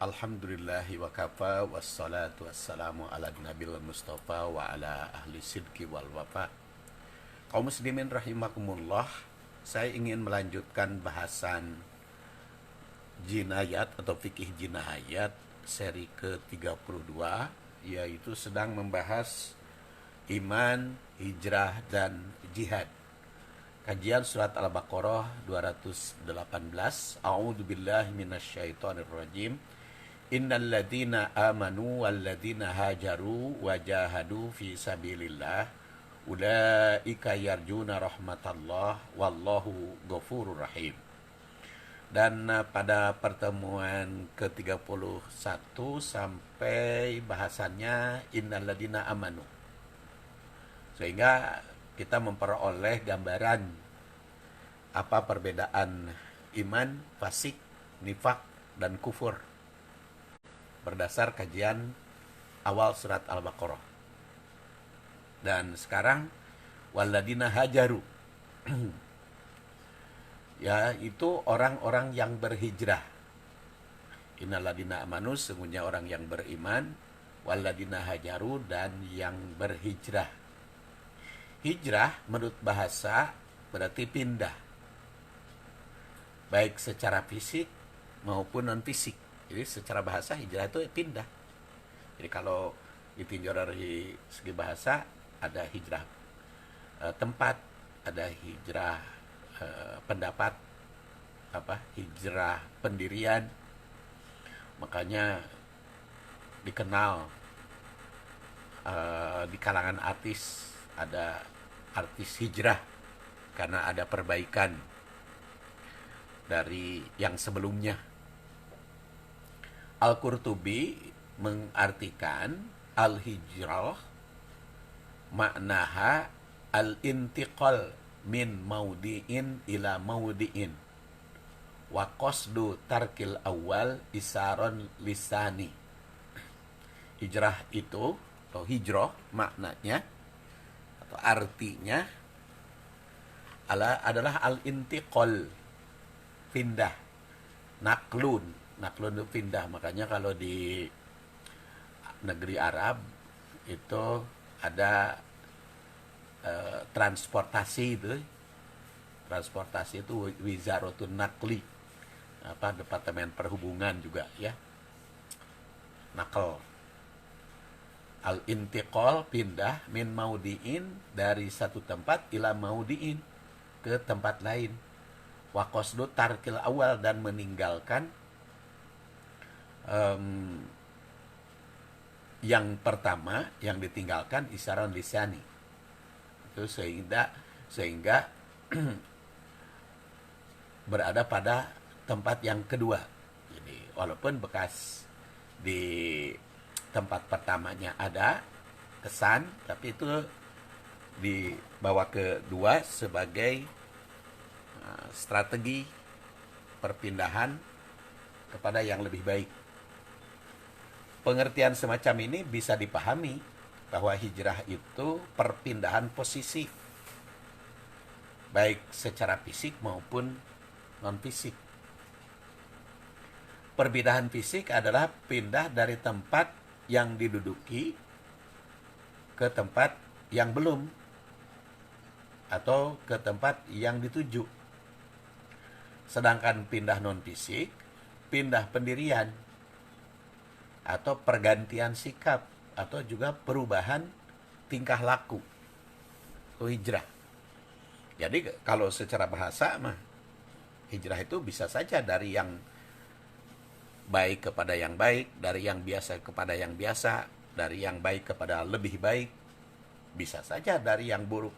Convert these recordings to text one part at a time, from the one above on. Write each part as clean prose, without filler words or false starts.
Alhamdulillahi wa kafa wassalatu wassalamu ala nabil mustafa wa ala ahli sidki wal wafa. Kaum muslimin rahimakumullah, saya ingin melanjutkan bahasan jinayat atau fikih jinayat seri ke-32, yaitu sedang membahas iman, hijrah, dan jihad. Kajian surat Al-Baqarah 218. A'udzubillahi minasyaitonirrajim. Innal ladzina amanu wal ladzina hajaru wa jahadu fi sabilillah ulaika yarjuna rahmatallah wallahu ghafurur rahim. Dan pada pertemuan ke-31 sampai bahasannya innal ladzina amanu, sehingga kita memperoleh gambaran apa perbedaan iman, fasik, nifak, dan kufur berdasar kajian awal surat Al-Baqarah. Dan sekarang waladina hajaru yaitu orang-orang yang berhijrah. Innaladina amanu, sesungguhnya orang yang beriman, waladina hajaru, dan yang berhijrah. Hijrah menurut bahasa berarti pindah, baik secara fisik maupun non fisik. Jadi secara bahasa hijrah itu pindah. Jadi kalau ditinjau dari segi bahasa, ada hijrah tempat, ada hijrah pendapat, hijrah pendirian. Makanya dikenal di kalangan artis ada artis hijrah karena ada perbaikan dari yang sebelumnya. Al-Qurtubi mengartikan al-hijrah maknaha al-intiqal min maudi'in ila maudi'in wa qasdu tarkil awal isaron lisani. Hijrah itu atau hijrah maknanya atau artinya adalah al-intiqal, pindah, naklun itu pindah. Makanya kalau di negeri Arab itu ada transportasi itu wizaratun nakli, departemen perhubungan juga ya, nakal. Al-intiqal, pindah, min maudiin, dari satu tempat, ila maudiin, ke tempat lain. Wa qasdu tarkil awal, dan meninggalkan yang pertama, yang ditinggalkan isaron lisani. Itu sehingga berada pada tempat yang kedua. Jadi walaupun bekas di tempat pertamanya ada kesan, tapi itu dibawa ke dua sebagai strategi perpindahan kepada yang lebih baik. Pengertian semacam ini bisa dipahami bahwa hijrah itu perpindahan posisi, baik secara fisik maupun non-fisik. Perpindahan fisik adalah pindah dari tempat yang diduduki ke tempat yang belum, atau ke tempat yang dituju. Sedangkan pindah non-fisik, pindah pendirian, atau pergantian sikap, atau juga perubahan tingkah laku. Itu hijrah. Jadi kalau secara bahasa mah, hijrah itu bisa saja dari yang baik kepada yang baik, dari yang biasa kepada yang biasa, dari yang baik kepada lebih baik. Bisa saja dari yang buruk,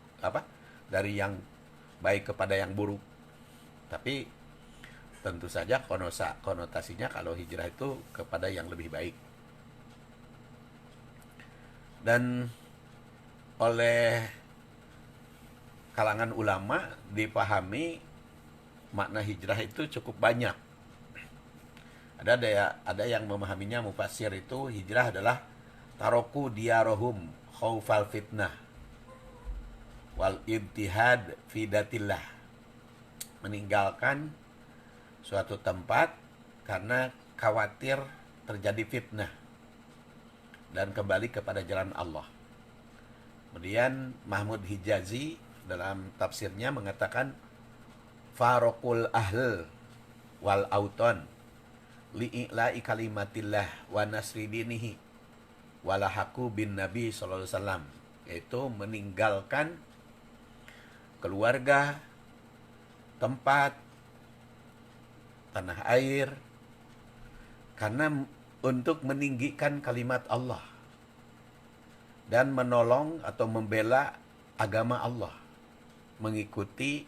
dari yang baik kepada yang buruk. Tapi tentu saja konotasinya kalau hijrah itu kepada yang lebih baik. Dan oleh kalangan ulama dipahami makna hijrah itu cukup banyak. Ada yang memahaminya, mufassir itu hijrah adalah taroku diarohum khaufal fitnah wal ibtihad fidatillah, meninggalkan suatu tempat karena khawatir terjadi fitnah dan kembali kepada jalan Allah. Kemudian Mahmud Hijazi dalam tafsirnya mengatakan farokul ahl wal auton li'i'la'i kalimatillah wa nasri dinihi walahaku bin Nabi sallallahu alaihi wasallam, yaitu meninggalkan keluarga, tempat, tanah air karena untuk meninggikan kalimat Allah dan menolong atau membela agama Allah, mengikuti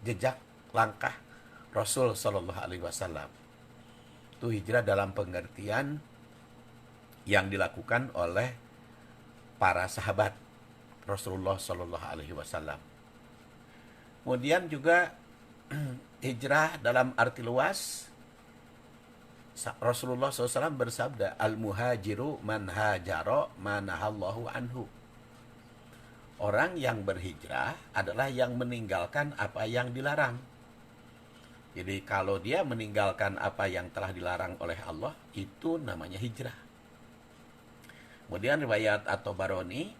jejak langkah Rasul sallallahu alaihi wasallam. Itu hijrah dalam pengertian yang dilakukan oleh para sahabat Rasulullah sallallahu alaihi wasallam. Kemudian juga hijrah dalam arti luas, Rasulullah SAW bersabda, al-muhajiru man hajaro manahallahu anhu. Orang yang berhijrah adalah yang meninggalkan apa yang dilarang. Jadi kalau dia meninggalkan apa yang telah dilarang oleh Allah, itu namanya hijrah. Kemudian riwayat At-Tabarani,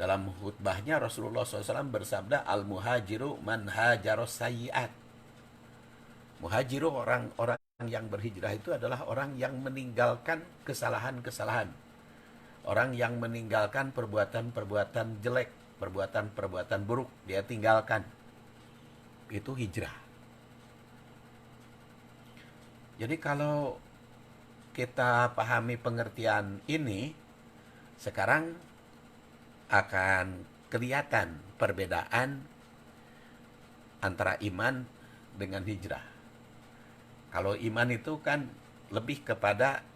dalam khutbahnya Rasulullah SAW bersabda, al-muhajiru man hajaros sayyi'at. Muhajiru, orang-orang yang berhijrah itu adalah orang yang meninggalkan kesalahan-kesalahan. Orang yang meninggalkan perbuatan-perbuatan jelek, perbuatan-perbuatan buruk, dia tinggalkan. Itu hijrah. Jadi kalau kita pahami pengertian ini, sekarang akan kelihatan perbedaan antara iman dengan hijrah. Kalau iman itu kan lebih kepada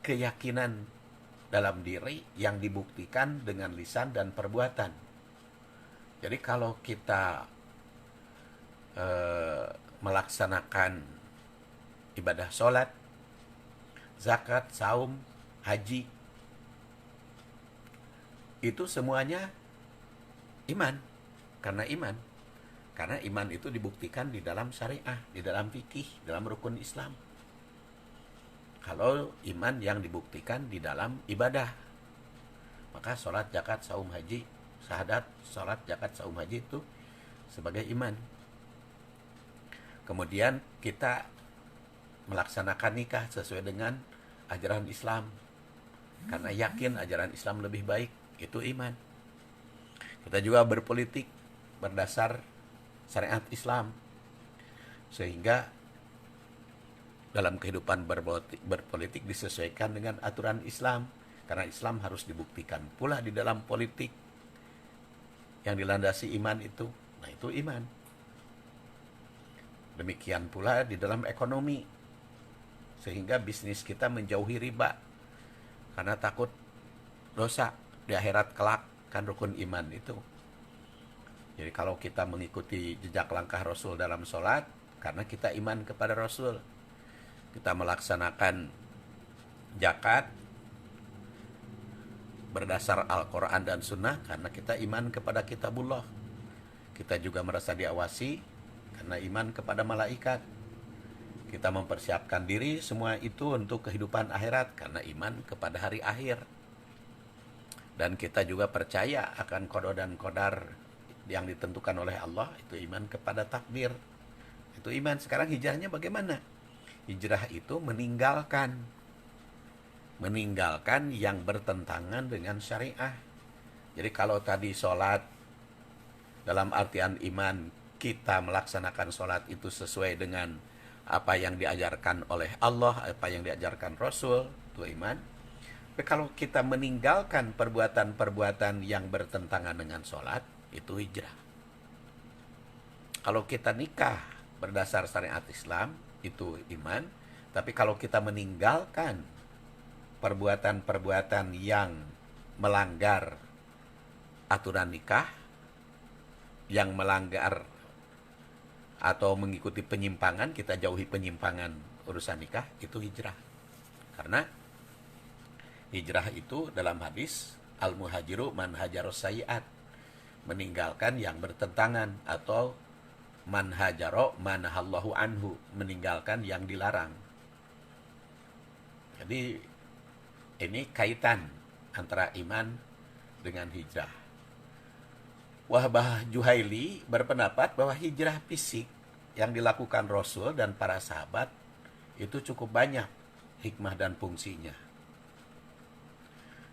keyakinan dalam diri yang dibuktikan dengan lisan dan perbuatan. Jadi kalau kita melaksanakan ibadah sholat, zakat, saum, haji, itu semuanya iman. Karena iman itu dibuktikan di dalam syariah, di dalam fikih, dalam rukun Islam. Kalau iman yang dibuktikan di dalam ibadah, maka sholat, zakat, saum, haji, syahadat, sholat, zakat, saum, haji itu sebagai iman. Kemudian kita melaksanakan nikah sesuai dengan ajaran Islam, karena yakin ajaran Islam lebih baik, itu iman. Kita juga berpolitik berdasar syariat Islam, sehingga dalam kehidupan berpolitik disesuaikan dengan aturan Islam, karena Islam harus dibuktikan pula di dalam politik yang dilandasi iman itu. Nah, itu iman. Demikian pula di dalam ekonomi, sehingga bisnis kita menjauhi riba karena takut dosa di akhirat kelak, kan rukun iman itu. Jadi kalau kita mengikuti jejak langkah Rasul dalam sholat, karena kita iman kepada Rasul. Kita melaksanakan zakat berdasar Al-Quran dan Sunnah, karena kita iman kepada kitabullah. Kita juga merasa diawasi karena iman kepada malaikat. Kita mempersiapkan diri semua itu untuk kehidupan akhirat karena iman kepada hari akhir. Dan kita juga percaya akan qada dan qadar yang ditentukan oleh Allah, itu iman kepada takdir. Itu iman. Sekarang hijrahnya bagaimana? Hijrah itu meninggalkan yang bertentangan dengan syariah. Jadi kalau tadi sholat dalam artian iman, kita melaksanakan sholat itu sesuai dengan apa yang diajarkan oleh Allah, apa yang diajarkan Rasul, itu iman. Tapi kalau kita meninggalkan perbuatan-perbuatan yang bertentangan dengan sholat, itu hijrah. Kalau kita nikah berdasar syariat Islam, itu iman. Tapi kalau kita meninggalkan perbuatan-perbuatan yang melanggar aturan nikah, yang melanggar atau mengikuti penyimpangan, kita jauhi penyimpangan urusan nikah, itu hijrah. Karena hijrah itu dalam hadis, al-muhajiru man hajaros sayyi'at, meninggalkan yang bertentangan, atau man hajaro manahallahu anhu, meninggalkan yang dilarang. Jadi ini kaitan antara iman dengan hijrah. Wahbah Juhaili berpendapat bahwa hijrah fisik yang dilakukan Rasul dan para sahabat itu cukup banyak hikmah dan fungsinya.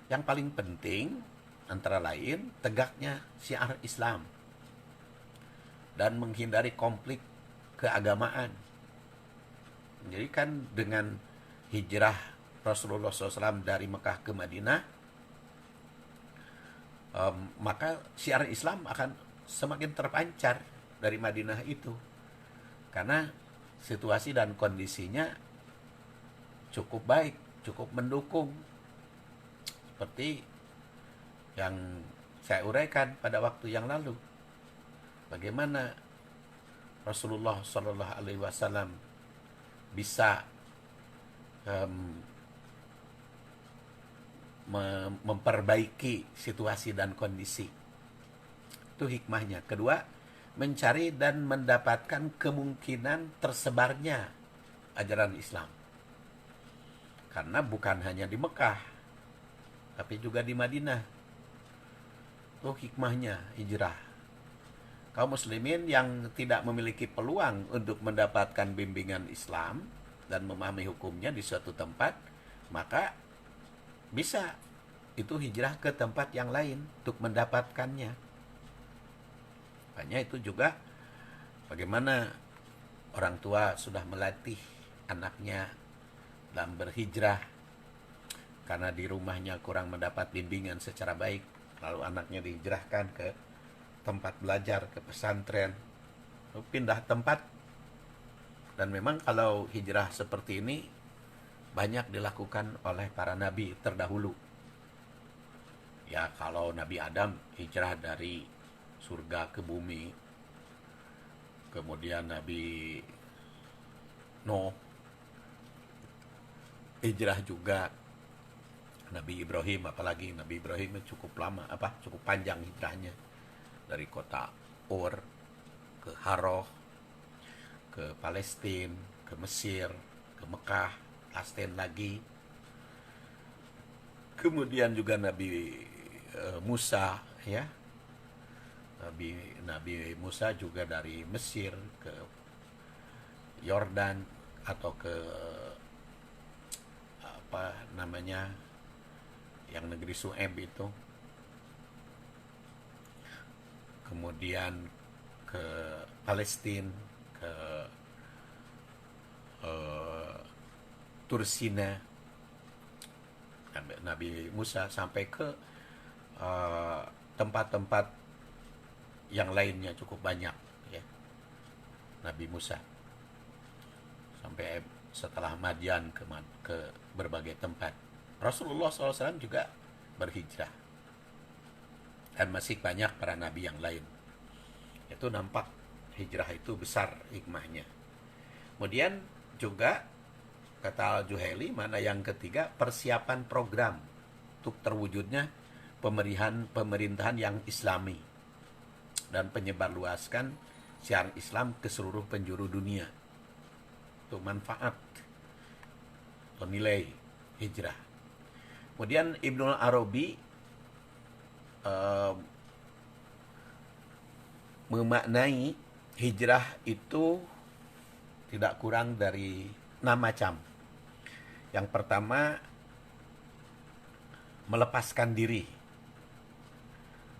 Yang paling penting antara lain tegaknya syiar Islam dan menghindari konflik keagamaan. Jadi kan dengan hijrah Rasulullah SAW dari Mekah ke Madinah, maka syiar Islam akan semakin terpancar dari Madinah itu. Karena situasi dan kondisinya cukup baik, cukup mendukung. Seperti yang saya uraikan pada waktu yang lalu. Bagaimana Rasulullah SAW bisa memperbaiki situasi dan kondisi. Itu hikmahnya. Kedua, mencari dan mendapatkan kemungkinan tersebarnya ajaran Islam. Karena bukan hanya di Mekah, tapi juga di Madinah. Itu hikmahnya hijrah. Kaum muslimin yang tidak memiliki peluang untuk mendapatkan bimbingan Islam dan memahami hukumnya di suatu tempat, maka bisa itu hijrah ke tempat yang lain untuk mendapatkannya. Makanya itu juga bagaimana orang tua sudah melatih anaknya dalam berhijrah karena di rumahnya kurang mendapat bimbingan secara baik, lalu anaknya dihijrahkan ke tempat belajar, ke pesantren, lalu pindah tempat. Dan memang kalau hijrah seperti ini banyak dilakukan oleh para nabi terdahulu. Ya, kalau Nabi Adam hijrah dari surga ke bumi, kemudian Nabi Nuh hijrah juga, Nabi Ibrahim, apalagi Nabi Ibrahim cukup lama, cukup panjang hijrahnya dari kota Ur ke Haroh, ke Palestina, ke Mesir, ke Mekah, Palestina lagi. Kemudian juga Nabi Musa, ya, Nabi Musa juga dari Mesir ke Yordan atau ke yang negeri Su'eb itu, kemudian ke Palestina, ke Tursina, Nabi Musa sampai ke tempat-tempat yang lainnya cukup banyak, ya. Nabi Musa sampai setelah Madian ke berbagai tempat. Rasulullah SAW juga berhijrah, dan masih banyak para nabi yang lain. Itu nampak hijrah itu besar hikmahnya. Kemudian juga kata Al-Juhaili, mana yang ketiga, persiapan program untuk terwujudnya pemerintahan yang islami dan penyebarluaskan syiar Islam ke seluruh penjuru dunia. Itu manfaat atau nilai hijrah. Kemudian Ibnul Arabi memaknai hijrah itu tidak kurang dari 6 macam. Yang pertama, melepaskan diri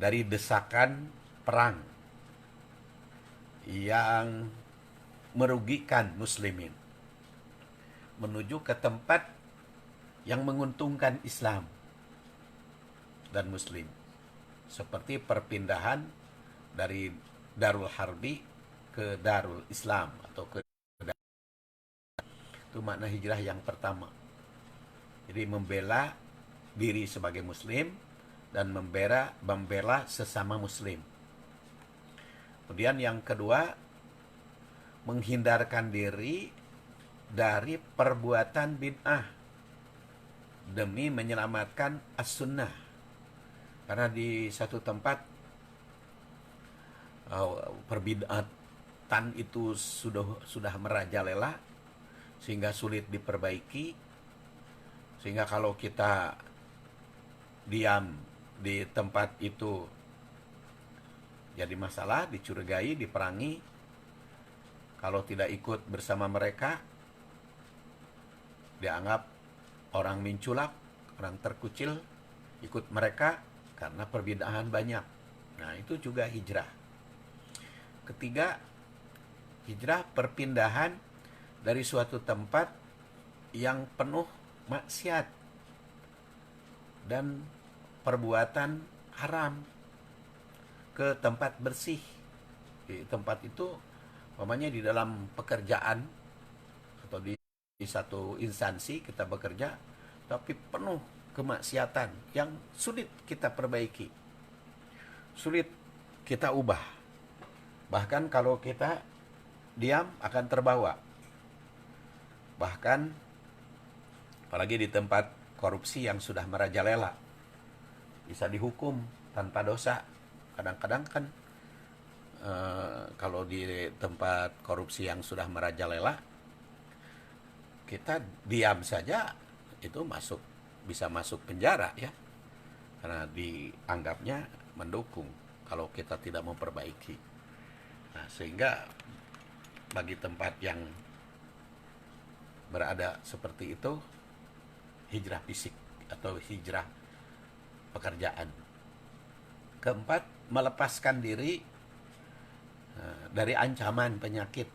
dari desakan perang yang merugikan muslimin, menuju ke tempat yang menguntungkan Islam dan muslim, seperti perpindahan dari Darul Harbi ke Darul Islam atau ke, itu makna hijrah yang pertama. Jadi membela diri sebagai muslim dan membela sesama muslim. Kemudian yang kedua, menghindarkan diri dari perbuatan bid'ah demi menyelamatkan as-sunnah. Karena di satu tempat perbid'atan itu sudah merajalela sehingga sulit diperbaiki, Sehingga kalau kita diam di tempat itu jadi masalah, dicurigai, diperangi, kalau tidak ikut bersama mereka dianggap orang minculak, orang terkucil, ikut mereka karena perbedaan banyak. Nah, itu juga hijrah. Ketiga, hijrah perpindahan dari suatu tempat yang penuh maksiat dan perbuatan haram ke tempat bersih. Di tempat itu, umpamanya di dalam pekerjaan atau di satu instansi kita bekerja, tapi penuh kemaksiatan yang sulit kita perbaiki, sulit kita ubah. Bahkan kalau kita diam akan terbawa. Bahkan apalagi di tempat korupsi yang sudah merajalela, bisa dihukum tanpa dosa. Kadang-kadang kan kalau di tempat korupsi yang sudah merajalela, kita diam saja itu bisa masuk penjara ya, karena dianggapnya mendukung kalau kita tidak memperbaiki. Nah, sehingga bagi tempat yang berada seperti itu, hijrah fisik atau hijrah pekerjaan. Keempat, melepaskan diri dari ancaman penyakit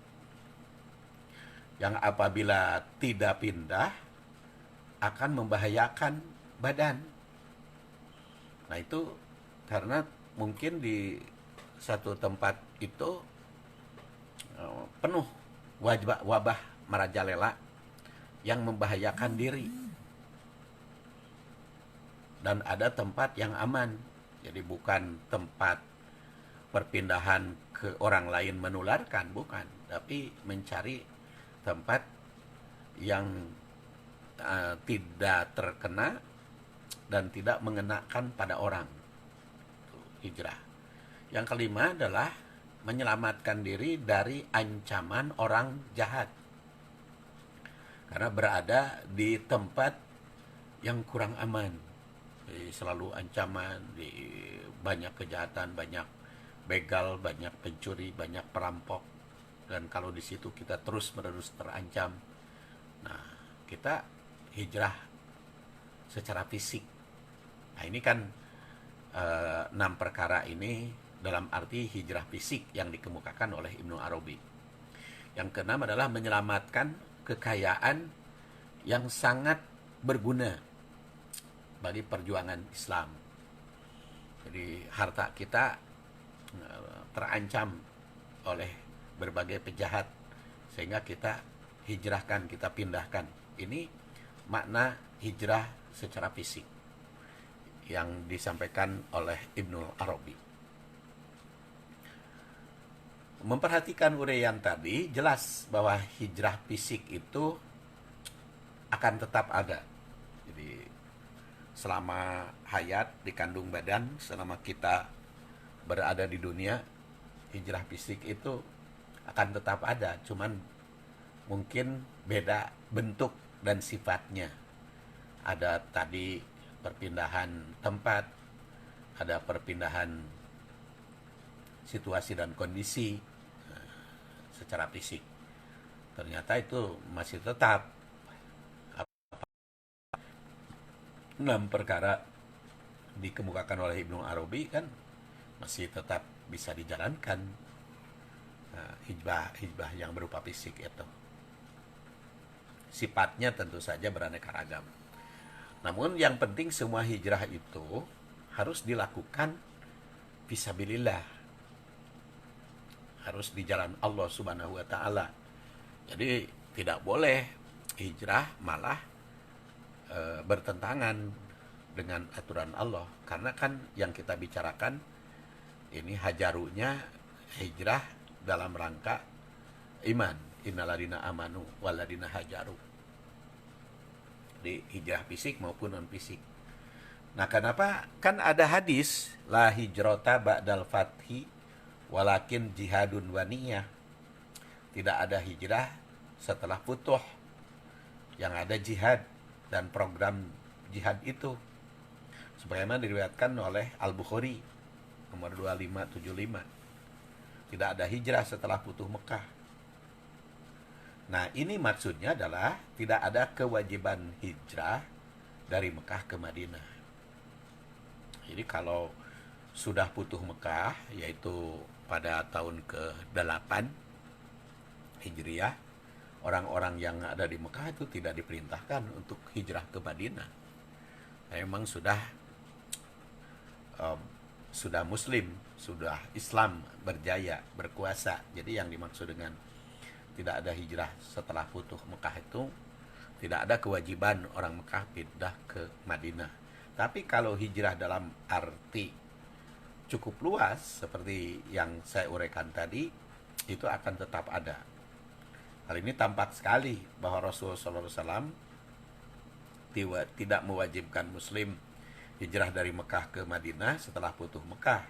yang apabila tidak pindah akan membahayakan badan. Nah, itu karena mungkin di satu tempat itu penuh wabah merajalela yang membahayakan diri, dan ada tempat yang aman. Jadi bukan tempat perpindahan ke orang lain menularkan, bukan, tapi mencari tempat yang tidak terkena dan tidak mengenakan pada orang. Hijrah. Yang kelima adalah menyelamatkan diri dari ancaman orang jahat, karena berada di tempat yang kurang aman. Jadi selalu ancaman, di banyak kejahatan, banyak begal, banyak pencuri, banyak perampok, dan kalau di situ kita terus-menerus terancam, nah kita hijrah secara fisik. Nah, ini kan 6 perkara ini dalam arti hijrah fisik yang dikemukakan oleh Ibnu Arabi. Yang keenam adalah menyelamatkan kekayaan yang sangat berguna bagi perjuangan Islam. Jadi harta kita terancam oleh berbagai penjahat, sehingga kita hijrahkan, kita pindahkan. Ini makna hijrah secara fisik yang disampaikan oleh Ibnu Arabi. Memperhatikan uraian tadi, jelas bahwa hijrah fisik itu akan tetap ada. Jadi selama hayat di kandung badan, selama kita berada di dunia, hijrah fisik itu akan tetap ada, cuman mungkin beda bentuk dan sifatnya. Ada tadi perpindahan tempat, ada perpindahan situasi dan kondisi secara fisik. Ternyata itu masih tetap 6 perkara dikemukakan oleh Ibnu Arabi kan masih tetap bisa dijalankan. Hijrah yang berupa fisik itu sifatnya tentu saja beraneka ragam. Namun yang penting semua hijrah itu harus dilakukan fisabilillah, harus di jalan Allah Subhanahu wa taala. Jadi tidak boleh hijrah malah bertentangan dengan aturan Allah, karena kan yang kita bicarakan ini hajarunya hijrah dalam rangka iman, innaladina amanu waladina hajaru, di hijrah fisik maupun non fisik. Nah, kenapa kan ada hadis la hijrota ba'dal fathi walakin jihadun waniyah, tidak ada hijrah setelah futuh, yang ada jihad. dan program jihad itu. Sebagaimana diriwayatkan oleh Al-Bukhari nomor 2575. Tidak ada hijrah setelah Futuh Mekah. Nah, ini maksudnya adalah tidak ada kewajiban hijrah dari Mekah ke Madinah. Jadi kalau sudah Futuh Mekah, yaitu pada tahun ke-8 Hijriah, orang-orang yang ada di Mekah itu tidak diperintahkan untuk hijrah ke Madinah. Memang sudah Muslim, sudah Islam berjaya, berkuasa. Jadi yang dimaksud dengan tidak ada hijrah setelah Futuh Mekah itu tidak ada kewajiban orang Mekah pindah ke Madinah. Tapi kalau hijrah dalam arti cukup luas seperti yang saya uraikan tadi, itu akan tetap ada. Hal ini tampak sekali bahwa Rasulullah SAW tidak mewajibkan Muslim hijrah dari Mekah ke Madinah setelah Futuh Mekah.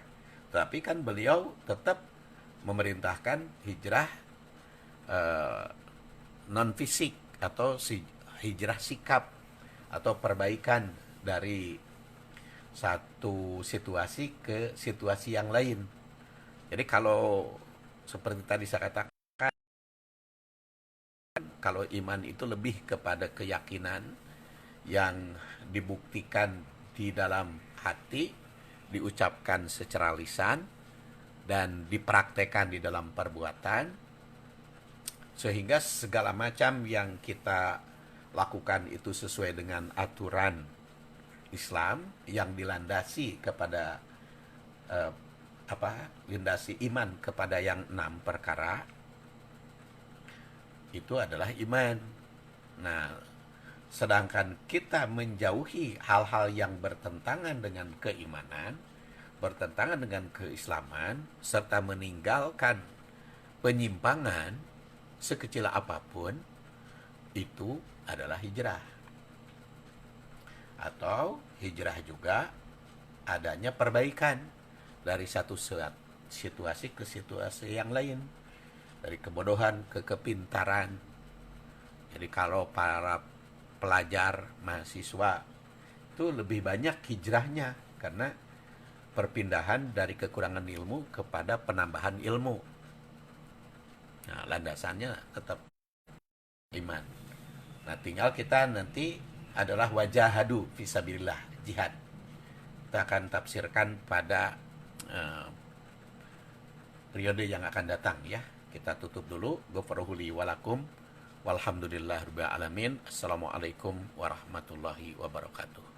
Tapi kan beliau tetap memerintahkan hijrah non-fisik atau hijrah sikap atau perbaikan dari satu situasi ke situasi yang lain. Jadi kalau seperti tadi saya katakan, kalau iman itu lebih kepada keyakinan yang dibuktikan di dalam hati, diucapkan secara lisan, dan dipraktekkan di dalam perbuatan, sehingga segala macam yang kita lakukan itu sesuai dengan aturan Islam yang dilandasi kepada landasi iman kepada yang 6 perkara, itu adalah iman. Nah, sedangkan kita menjauhi hal-hal yang bertentangan dengan keimanan, bertentangan dengan keislaman, serta meninggalkan penyimpangan sekecil apapun, itu adalah hijrah. Atau hijrah juga adanya perbaikan dari satu situasi ke situasi yang lain, dari kebodohan ke kepintaran. Jadi kalau para pelajar, mahasiswa itu lebih banyak hijrahnya karena perpindahan dari kekurangan ilmu kepada penambahan ilmu. Nah, landasannya tetap iman. Nah, tinggal kita nanti adalah wajahadu fisabilillah, jihad. Kita akan tafsirkan pada periode yang akan datang ya. Kita tutup dulu. Ghafarahuli walakum. Walhamdulillahirabbil alamin. Assalamualaikum warahmatullahi wabarakatuh.